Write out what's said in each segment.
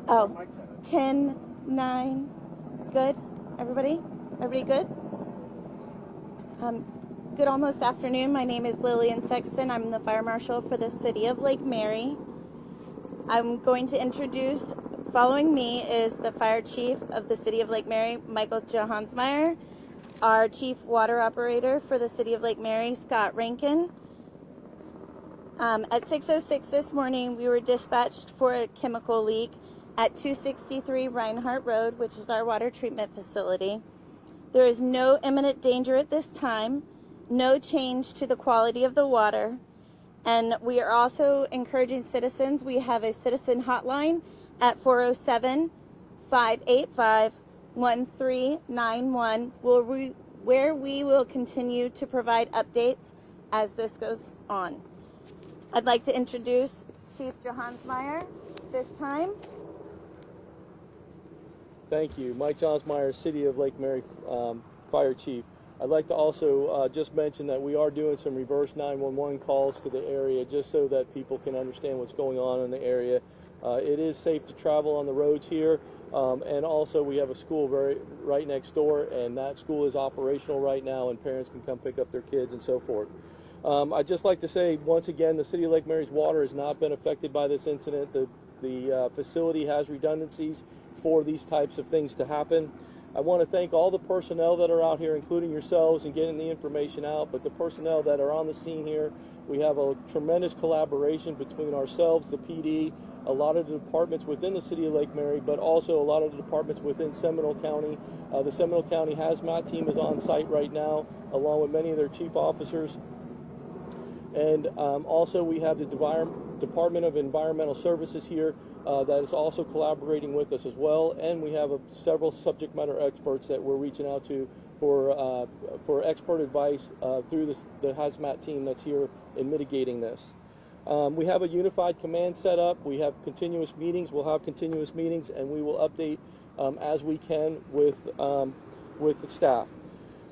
Oh, 10, 9. Good? Everybody? Everybody good? Good almost afternoon. My name is Lillian Sexton. I'm the fire marshal for the city of Lake Mary. I'm going to introduce, following me is the fire chief of the city of Lake Mary, Michael Johansmeyer, our chief water operator for the city of Lake Mary, Scott Rankin. At 6:06 this morning, we were dispatched for a chemical leak at 263 Reinhardt Road, which is our water treatment facility. There is no imminent danger at this time, no change to the quality of the water, and we are also encouraging citizens. We have a citizen hotline at 407-585-1391, where we will continue to provide updates as this goes on. I'd like to introduce Chief Johansmeyer this time. Thank you. Mike Johnsmeyer, City of Lake Mary Fire Chief. I'd like to also just mention that we are doing some reverse 911 calls to the area just so that people can understand what's going on in the area. It is safe to travel on the roads here, and also we have a school right next door, and that school is operational right now, and parents can come pick up their kids and so forth. I'd just like to say once again, the City of Lake Mary's water has not been affected by this incident. The facility has redundancies for these types of things to happen. I want to thank all the personnel that are out here, including yourselves, and getting the information out, but the personnel that are on the scene here. We have a tremendous collaboration between ourselves, the PD, a lot of the departments within the City of Lake Mary, but also a lot of the departments within Seminole County. The Seminole County hazmat team is on site right now, along with many of their chief officers. And also we have the Department of Environmental Services here that is also collaborating with us as well. And we have several subject matter experts that we're reaching out to for expert advice through the hazmat team that's here in mitigating this. We have a unified command set up. We have continuous meetings. We'll have continuous meetings, and we will update as we can with the staff.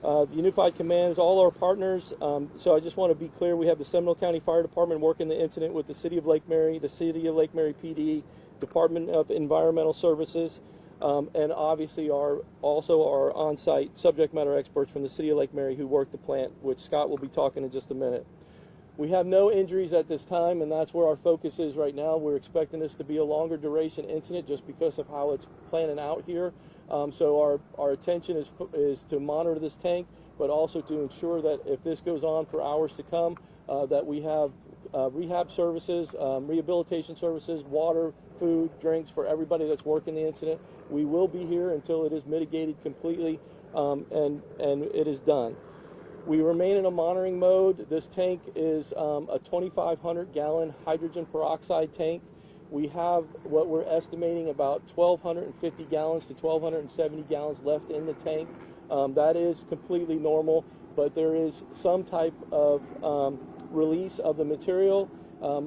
The Unified Command is all our partners, so I just want to be clear, we have the Seminole County Fire Department working the incident with the City of Lake Mary, the City of Lake Mary PD, Department of Environmental Services, and obviously our on-site subject matter experts from the City of Lake Mary who work the plant, which Scott will be talking in just a minute. We have no injuries at this time, and that's where our focus is right now. We're expecting this to be a longer duration incident just because of how it's planning out here. So our attention is to monitor this tank, but also to ensure that if this goes on for hours to come, that we have rehab services, rehabilitation services, water, food, drinks for everybody that's working the incident. We will be here until it is mitigated completely and it is done. We remain in a monitoring mode. This tank is a 2,500 gallon hydrogen peroxide tank. We have what we're estimating about 1,250 gallons to 1,270 gallons left in the tank. That is completely normal, but there is some type of release of the material,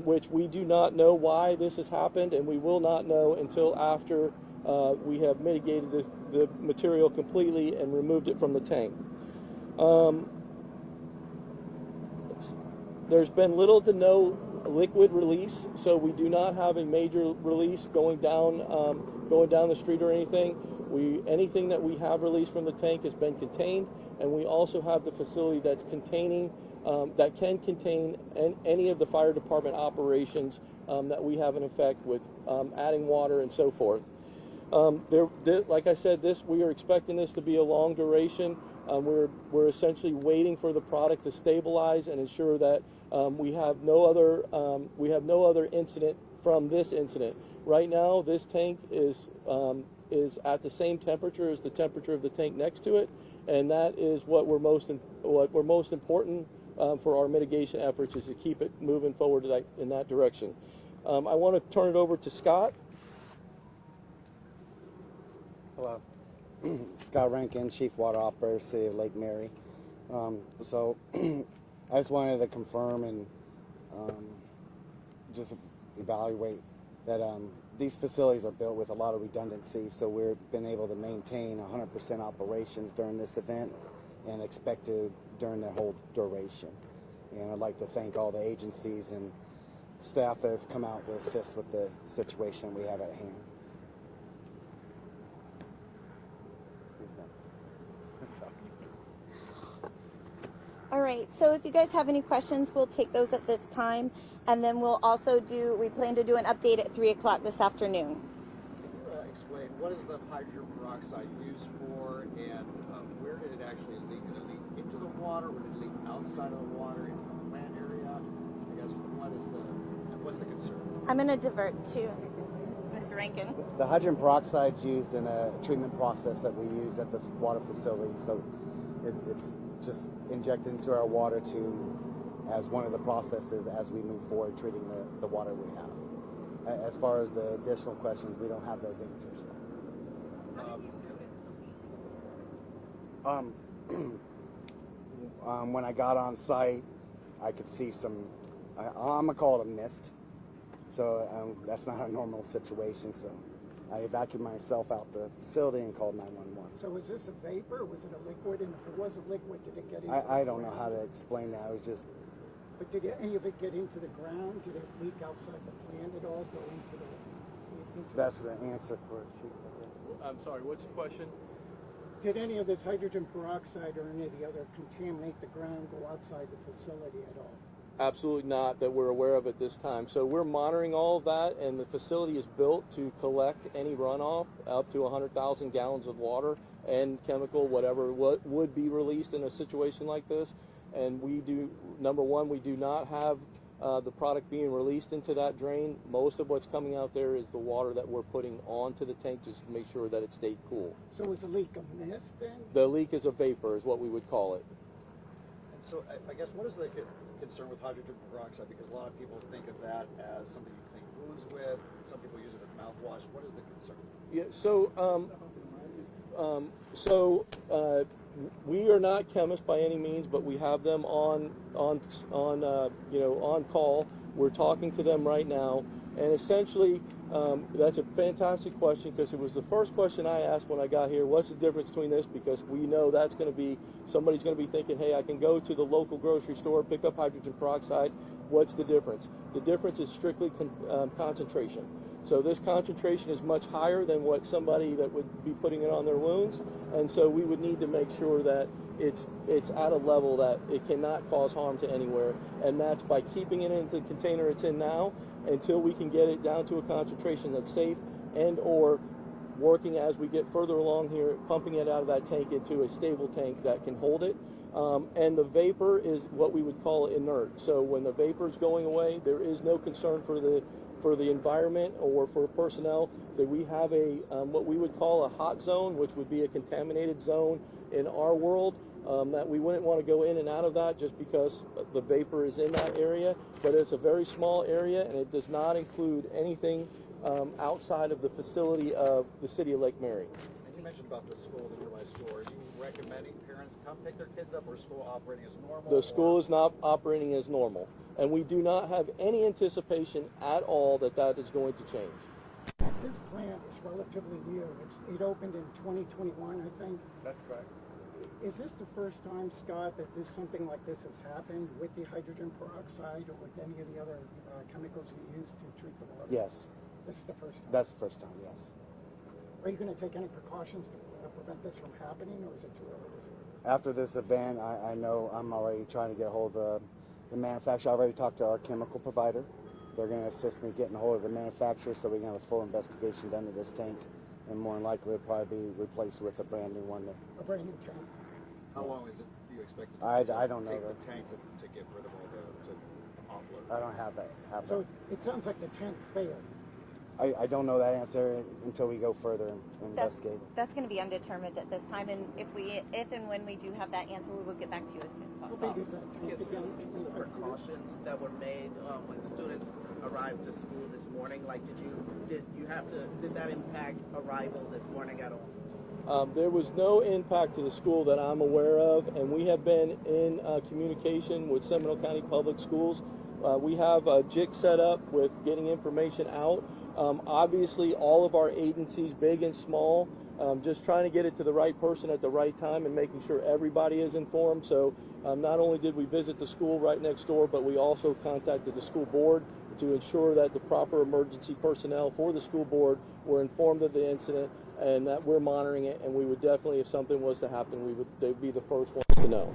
which we do not know why this has happened, and we will not know until after we have mitigated the material completely and removed it from the tank. There's been little to no liquid release, so we do not have a major release going down the street or anything. Anything that we have released from the tank has been contained, and we also have the facility that's containing that can contain any of the fire department operations that we have in effect with adding water and so forth. Like I said, we are expecting this to be a long duration. We're essentially waiting for the product to stabilize and ensure that we have no other incident from this incident. Right now, this tank is at the same temperature as the temperature of the tank next to it, and that is what we're most important for our mitigation efforts, is to keep it moving forward in that direction. I want to turn it over to Scott. Hello. Scott Rankin, Chief Water Operator, City of Lake Mary. So I just wanted to confirm and just evaluate that these facilities are built with a lot of redundancy, so we've been able to maintain 100% operations during this event and expect to during the whole duration. And I'd like to thank all the agencies and staff that have come out to assist with the situation we have at hand. Sorry. All right, so if you guys have any questions, we'll take those at this time. And then we'll also we plan to do an update at 3 o'clock this afternoon. Can you explain what is the hydrogen peroxide used for, and where did it actually leak? Did it leak into the water, or did it leak outside of the water into the plant area? I guess what's the concern? I'm going to divert to Mr. Rankin. The hydrogen peroxide is used in a treatment process that we use at the water facility. So it's just injected into our water as one of the processes as we move forward treating the water we have. As far as the additional questions, we don't have those answers yet. When I got on site, I could see I'm gonna call it a mist. So that's not a normal situation. So I evacuated myself out the facility and called 911. So was this a vapor, or was it a liquid? And if it was a liquid, did it get into I don't know how to explain that. It was just... But did any of it get into the ground? Did it leak outside the plant at all? Go into the... That's the answer for it, Chief. I'm sorry, what's the question? Did any of this hydrogen peroxide or any of the other contaminate the ground, go outside the facility at all? Absolutely not, that we're aware of at this time. So we're monitoring all of that, and the facility is built to collect any runoff up to 100,000 gallons of water and chemical, whatever would be released in a situation like this. And we do, number one, we do not have the product being released into that drain. Most of what's coming out there is the water that we're putting onto the tank just to make sure that it stayed cool. So was the leak a mist then? The leak is a vapor, is what we would call it. And so I guess what is the concern with hydrogen peroxide? Because a lot of people think of that as something you clean wounds with. Some people use it as mouthwash. What is the concern? Yeah, we are not chemists by any means, but we have them on call. We're talking to them right now, and essentially, that's a fantastic question because it was the first question I asked when I got here. What's the difference between this? Because we know that's going to be somebody's going to be thinking, hey, I can go to the local grocery store, pick up hydrogen peroxide. What's the difference? The difference is strictly concentration. So this concentration is much higher than what somebody that would be putting it on their wounds, and so we would need to make sure that it's at a level that it cannot cause harm to anywhere, and that's by keeping it in the container it's in now until we can get it down to a concentration that's safe, and or working as we get further along here, pumping it out of that tank into a stable tank that can hold it. And the vapor is what we would call inert. So when the vapor is going away, there is no concern for the environment or for personnel. That we have a what we would call a hot zone, which would be a contaminated zone in our world, that we wouldn't want to go in and out of that just because the vapor is in that area. But it's a very small area, and it does not include anything outside of the facility of the city of Lake Mary. And you mentioned about the school, the nearby school. Are you recommending parents come pick their kids up, or is school operating as normal? The school is not operating as normal, and we do not have any anticipation at all that that is going to change. This plant is relatively new. It opened in 2021, I think. That's correct. Is this the first time, Scott, that something like this has happened with the hydrogen peroxide or with any of the other chemicals you use to treat the water? Yes. This is the first time? That's the first time, yes. Are you going to take any precautions to prevent this from happening, or is it too early to say? After this event, I know I'm already trying to get a hold of the manufacturer. I already talked to our chemical provider. They're going to assist me getting a hold of the manufacturer so we can have a full investigation done to this tank, and more than likely it'll probably be replaced with a brand new one. A brand new tank? How long is it? Do you expect it to I don't know take that. the tank to get rid of all to offload? I don't have that. So it sounds like the tank failed. I don't know that answer until we go further and investigate. That's going to be undetermined at this time, and if and when we do have that answer, we will get back to you as soon as How possible. big is that tank again? The precautions that were made when students arrived to school this morning, like did that impact arrival this morning at all? There was no impact to the school that I'm aware of, and we have been in communication with Seminole County Public Schools. We have a jig set up with getting information out. Obviously, all of our agencies, big and small, just trying to get it to the right person at the right time and making sure everybody is informed. So not only did we visit the school right next door, but we also contacted the school board to ensure that the proper emergency personnel for the school board were informed of the incident and that we're monitoring it. And we would definitely, if something was to happen, they'd be the first ones to know.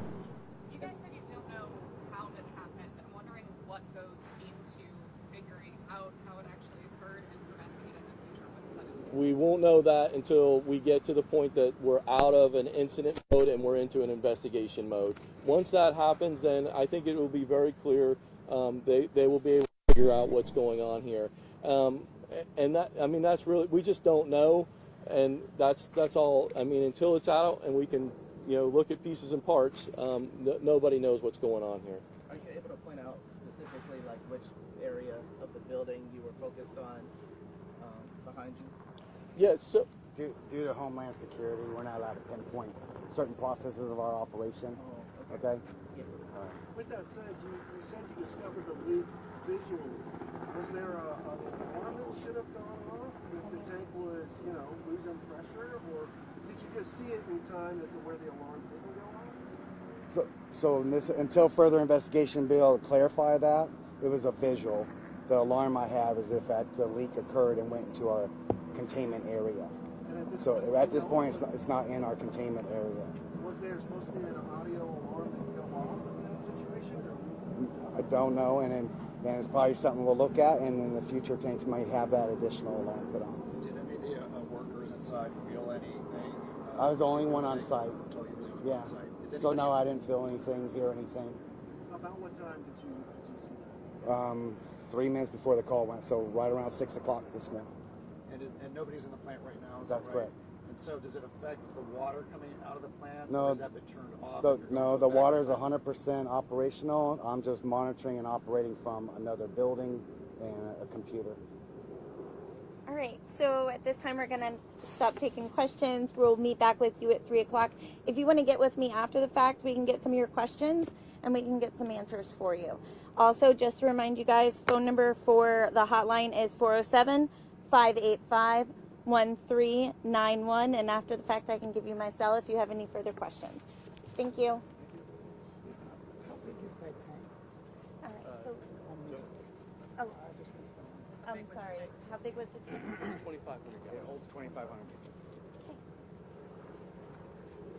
You guys said you don't know how this happened. I'm wondering what goes into figuring out how it actually occurred and preventing it in the future. What does that entail? We won't know that until we get to the point that we're out of an incident mode and we're into an investigation mode. Once that happens, then I think it will be very clear. They will be able to figure out what's going on here. And that, I mean, that's really, we just don't know. And that's all. I mean, until it's out and we can, look at pieces and parts, nobody knows what's going on here. Are you able to point out specifically like which area of the building you were focused on behind you? Yeah, so Due to Homeland Security, we're not allowed to pinpoint certain processes of our operation. Oh, Okay? Yeah. All right. With that said, you said you discovered the leak visually. Was there an alarm that should have gone off if the tank was, losing pressure, or did you just see it in time where the alarm didn't go off? So until further investigation, be able to clarify that, it was a visual. The alarm I have is if the leak occurred and went into our containment area. So at this point, it's not in our containment area. Was there supposed to be an audio alarm that go off in that situation? Or? I don't know, and then it's probably something we'll look at, and in the future tanks might have that additional alarm put on. Did any of the workers inside feel anything? I was the only one on site. Oh, you really Yeah. on site. Is So anybody- no, I didn't feel anything, hear anything. About what time did you see that? 3 minutes before the call went, so right around 6 o'clock this morning. And nobody's in the plant right now, is That's that right? correct. And so does it affect the water coming out of the plant? No. Or does that have been turned off? The water is 100% operational. I'm just monitoring and operating from another building and a computer. All right, so at this time we're going to stop taking questions. We'll meet back with you at 3 o'clock. If you want to get with me after the fact, we can get some of your questions and we can get some answers for you. Also, just to remind you guys, phone number for the hotline is 407-585-1391. And after the fact, I can give you my cell if you have any further questions. Thank you. How big is that tank? All right, so, I just missed that one. I'm sorry. How big was the tank? 2,500 It holds 2,500.